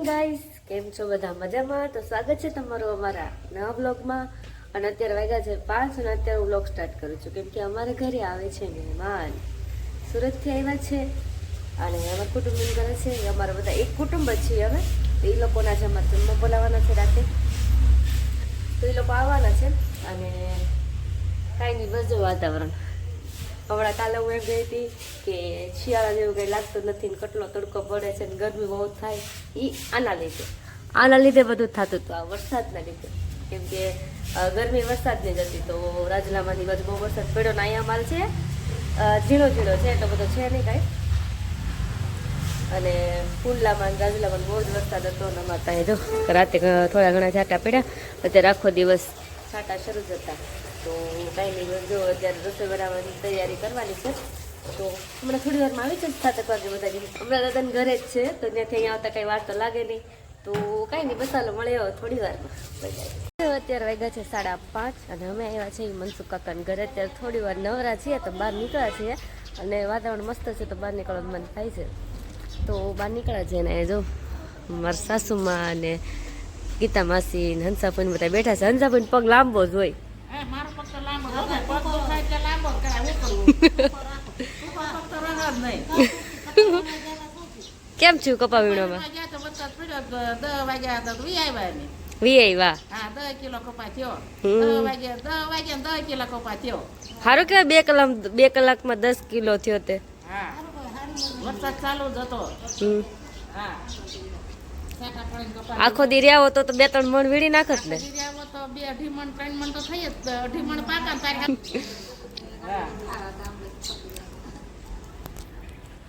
Guys, કેમ છો બધા મજામાં? તો સ્વાગત છે તમારું અમારા નવા બ્લોગમાં. અને અત્યારે વાગ્યા છે 5 અને અત્યારે હું બ્લોગ સ્ટાર્ટ કરું છું કેમ કે અમારે ઘરે આવે છે મહેમાન. સુરતથી આવ્યા છે અને અમારા કુટુંબી ઘરે છે. અમારા બધા એક કુટુંબ જ છીએ અમે. તો એ લોકોના જ અમારે જમવા બોલાવવાના છે રાતે. તો એ લોકો આવવાના છે અને કાંઈ નહીં, બસ જો વાતાવરણ હમણાં કાલે હું એમ ગઈ હતી કે શિયાળા જેવું કંઈ લાગતું નથી ને કેટલો તડકો પડે છે ને ગરમી બહુ થાય. એ આના લીધે બધું થતું હતું, આ વરસાદના લીધે. કેમ કે ગરમી વરસાદની જ હતી. તો રાજલામાંની બાજુ બહુ વરસાદ પડ્યો ને અહીંયા અમારે છે ઝીણો ઝીણો છે, એટલો બધો છે નહીં કાંઈ. અને કુંડલામાં રાજલામાં બહુ જ વરસાદ હતો ને અમારે ત્યાં જો રાતે થોડા ઘણા છાંટા પડ્યા. અત્યારે આખો દિવસ છાંટા શરૂ જ હતા. તો કાંઈ નહીં, જો અત્યારે રસોઈ બનાવવાની તૈયારી કરવાની છે. તો હમણાં થોડી વારમાં આવી છે 7 વાગે બધા. હમણાં દાદાને ઘરે જ છે તો ત્યાંથી અહીંયા આવતા કંઈ વાર તો લાગે નહીં. તો કાંઈ નહીં, મસાલો મળે થોડી વારમાં. અત્યારે વાગ્યા છે 5:30 અને અમે આવ્યા છીએ મનસુખ કાકાને ઘરે. અત્યારે થોડી વાર નવરા છીએ તો બહાર નીકળ્યા છીએ અને વાતાવરણ મસ્ત છે તો બહાર નીકળવાનું મન થાય છે. તો બહાર નીકળ્યા છે ને જો મારા સાસુમાં અને ગીતા માસી ને હંસાભાઈ બધા બેઠા છે. હંસાભાઈ પગ લાંબો જ હોય. કેમ છું કપા વીણોમાં? સારું કેવાય, 2 કલાકમાં 10 કિલો થયો તે. આખો દી રહ્યા હો તો 2-3 મણ વીણી નાખત ને.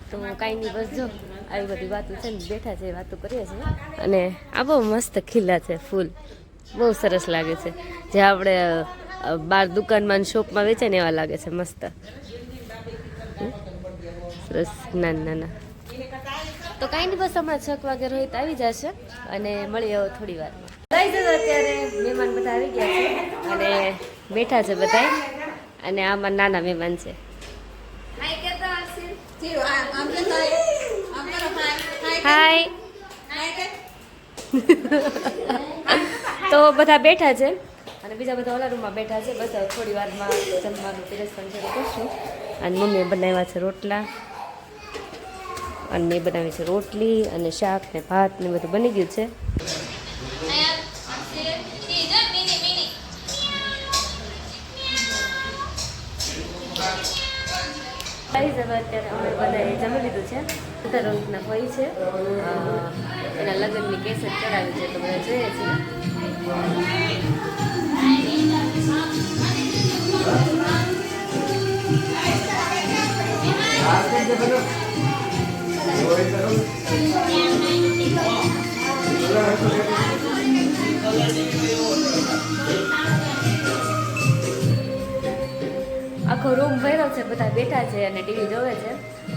તો કાંઈ નહીં, બસ જો આવી બધી વાતો છે ને બેઠા છે, વાતો કરીએ છીએ. અને આ બહુ મસ્ત ખીલા છે ફૂલ, બહુ સરસ લાગે છે. જે આપણે બહાર દુકાનમાં શોપમાં વેચે ને એવા લાગે છે, મસ્ત સરસ નાના નાના. તો કાંઈ નહીં, બસ હમણાં 6 વાગે રોહિત આવી જશે અને મળીએ હવે થોડી વારમાં. અત્યારે મહેમાન બધા આવી ગયા છે અને બેઠા છે બધા. અને આમાં નાના મહેમાન છે. હાય. તો બધા બેઠા છે અને બીજા બધા ઓલા રૂમમાં બેઠા છે. બસ થોડી વારમાં જમવાનું પીરસવાનું શરૂ કરશું. અને મમ્મીએ બનાવ્યા છે રોટલા અને મેં બનાવી છે રોટલી અને શાક ને ભાત ને બધું બની ગયું છે. અત્યારે અમે બધાએ જમી લીધું છે. બધા રોહિતના ભાઈ છે, એના લગ્નની કેસેટ ચડાવી છે તો બધા જોઈએ છીએ. આખો રૂમ ભર્યો છે, બધા બેઠા છે અને ટીવી જોવે છે.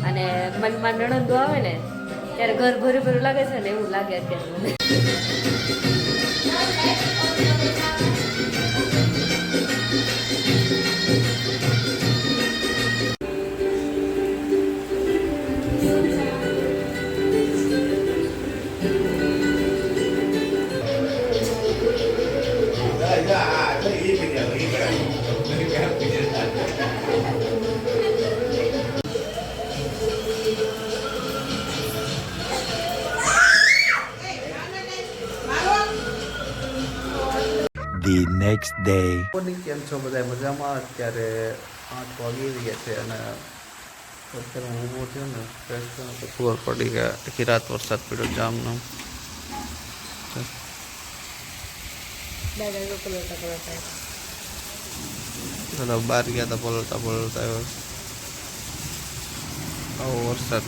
અને મનમાં નણંદો આવે ને ત્યારે ઘર ભર્યું ભર્યું લાગે છે ને એવું લાગે અત્યારે મને. The next day. કેમ છો બધા મજામાં? અત્યારે 8 વાગી ગયા છે અને અત્યારે હું ઊભો થયો ને ફ્રેશ થયો તો ખબર પડી કે આખી રાત વરસાદ પડ્યો જામનો. ચલો બહાર ગયા હતા પલળતા પલળતા આવ્યો આવો વરસાદ.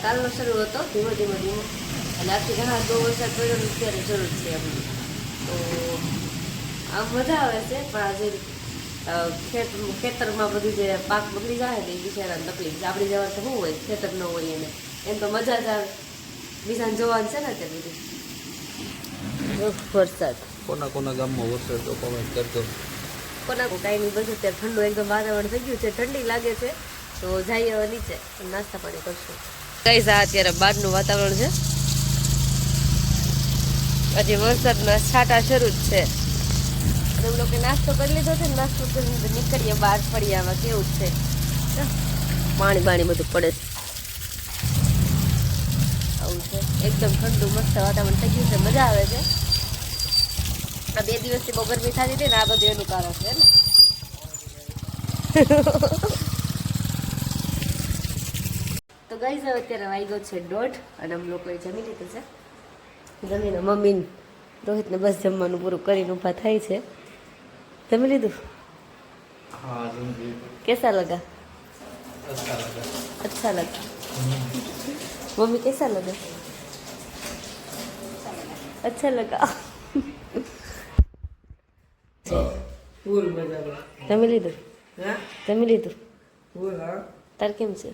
કાલનો શરૂ હતો ધીમો ધીમો ધીમો અને આથી ઘણા બહુ વરસાદ પડ્યો ને અત્યારે જરૂર છે એમ. તો આમ મજા આવે છે પણ આજે ખેતરમાં બધું જે પાક બગડી જાય ને એ બિચારાને તકલીફ છે. આપણી જવા તો શું હોય, ખેતર ન હોય એને એમ તો મજા જ આવે. બીજાને જોવાનું છે ને અત્યારે બધું વરસાદ. કોના ગામમાં વરસાદ તો કોમેન્ટ કરજો. કોના કાંઈ નહીં, બધું અત્યારે ઠંડુ એકદમ વાતાવરણ થઈ ગયું છે, ઠંડી લાગે છે. તો જઈએ નીચે નાસ્તા પાણી કરશું. ગાઈસ આ અત્યારે બહારનું વાતાવરણ છે. હજી વરસાદના છાંટા શરૂ જ છે. અને એમ લોકો નાસ્તો કરી લીધો છે ને, નાસ્તો કરીને નીકળીએ બહાર ફળિયામાં. કેવું છે, પાણી બાણી બધું પડે છે. આવું છે, એકદમ ઠંડુ મસ્ત વાતાવરણ થઈ ગયું છે, મજા આવે છે. આ 2 દિવસથી બહુ ગરમી થતી હતી ને, આ બધું એનું કારણ છે ને. તો ગાઈસ હવે અત્યારે વાગ્યો છે 1:30 અને અમે લોકોએ જમી લીધું છે. જમીને મમ્મી રોહિતને બસ જમવાનું પૂરું કરીને ઊભા થાય છે. જમી લીધું? हाँ कैसा लगा? अच्छा लगा. मम्मी कैसा लगा? अच्छा लगा. ફૂલ મજા જમી લીધું? હા જમી લીધું? ફૂલ હા તાર કેમ છે?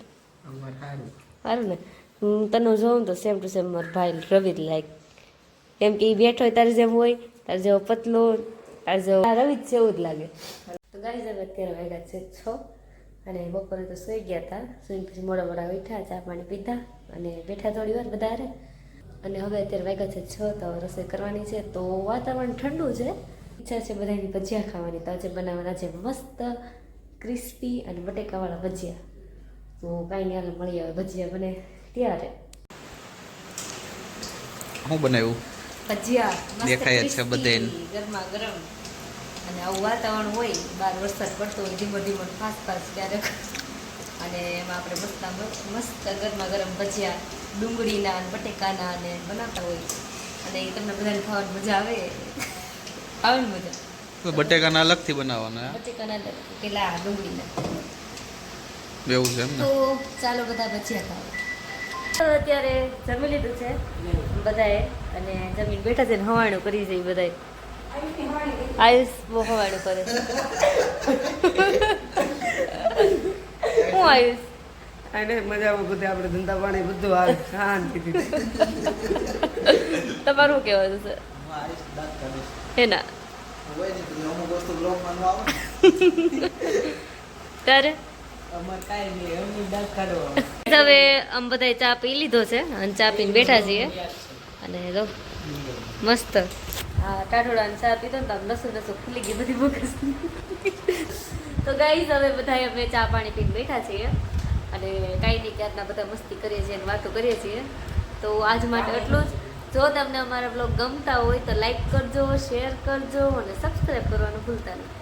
અમાર સારું સારું ને. હું તને જોઉં તો સેમ ટુ સેમ મારા ભાઈ રવિ લાઈક. કેમ કે એ બેઠો હોય તારે જેમ હોય, તારે જેવો પતલો, તારે જેવો રવિ જ છે એવું જ લાગે. તો ગાઈસ હવે અત્યારે વાગ્યા છે 6 અને બપોરે તો સૂઈ ગયા હતા. સૂઈને પછી મોડા મોડા ઉઠ્યા, ચા પાણી પીધા અને બેઠા થોડી વાર બધા હારે. અને હવે અત્યારે વાગ્યા છે 6 તો રસોઈ કરવાની છે. તો વાતાવરણ ઠંડુ છે, ઈચ્છા છે બધાની ભજીયા ખાવાની. તો આજે બનાવવાના છે મસ્ત ક્રિસ્પી અને બટેકાવાળા ભજીયા. તો કાંઈ નહીં, હાલ મળી આવે ભજીયા બને ત્યારે. શું બનાવ્યું? ભજીયા દેખાય જ છે બધાને. ગરમા ગરમ અને આવું વાતાવરણ હોય, બહાર વરસાદ પડતો હોય ધીમો ધીમો ફાસ્ટ ફાસ્ટ ક્યારેક, અને એમાં આપણે મસ્ત ગરમા ગરમ ભજીયા ડુંગળીના અને બટેકાના અને બનાવતા હોય. અને એ તમને બધાને ખાવાની મજા આવે. આવે ને મજા? બટેકાના અલગથી બનાવવાના બટેકાના પેલા ડુંગળીના. એવું છે એમ ને? તો ચાલો બધા ભજીયા ખાવા. અત્યારે જમી લીધું છે બધાએ અને જમીન બેઠા છે ને હવાણું કરી છે બધાએ. આયુષ બહુ હવાણું કરે છે. હું આયુષ અને મજામાં બધે આપણે ધંધા પાણી બધું આવે શાંતિથી. તમારું શું કહેવાનું છે? હેના તારે અમારે કાંઈ નહીં, એમની દાંત કાઢવા. હવે આમ બધાએ ચા પી લીધો છે અને ચા પીને બેઠા છીએ. અને જો મસ્ત હા ટાઢોળાને ચા પીધો ને તો આમ લસું ખુલી ગઈ બધી મગજ. તો ગાઈસ હવે બધા અમે ચા પાણી પીને બેઠા છીએ અને કાંઈ નહીં ક્યારના બધા મસ્તી કરીએ છીએ અને વાતો કરીએ છીએ. તો આજ માટે એટલું જ. જો તમને અમારા બ્લોગ ગમતા હોય તો લાઈક કરજો, શેર કરજો અને સબસ્ક્રાઈબ કરવાનું ભૂલતા નહીં.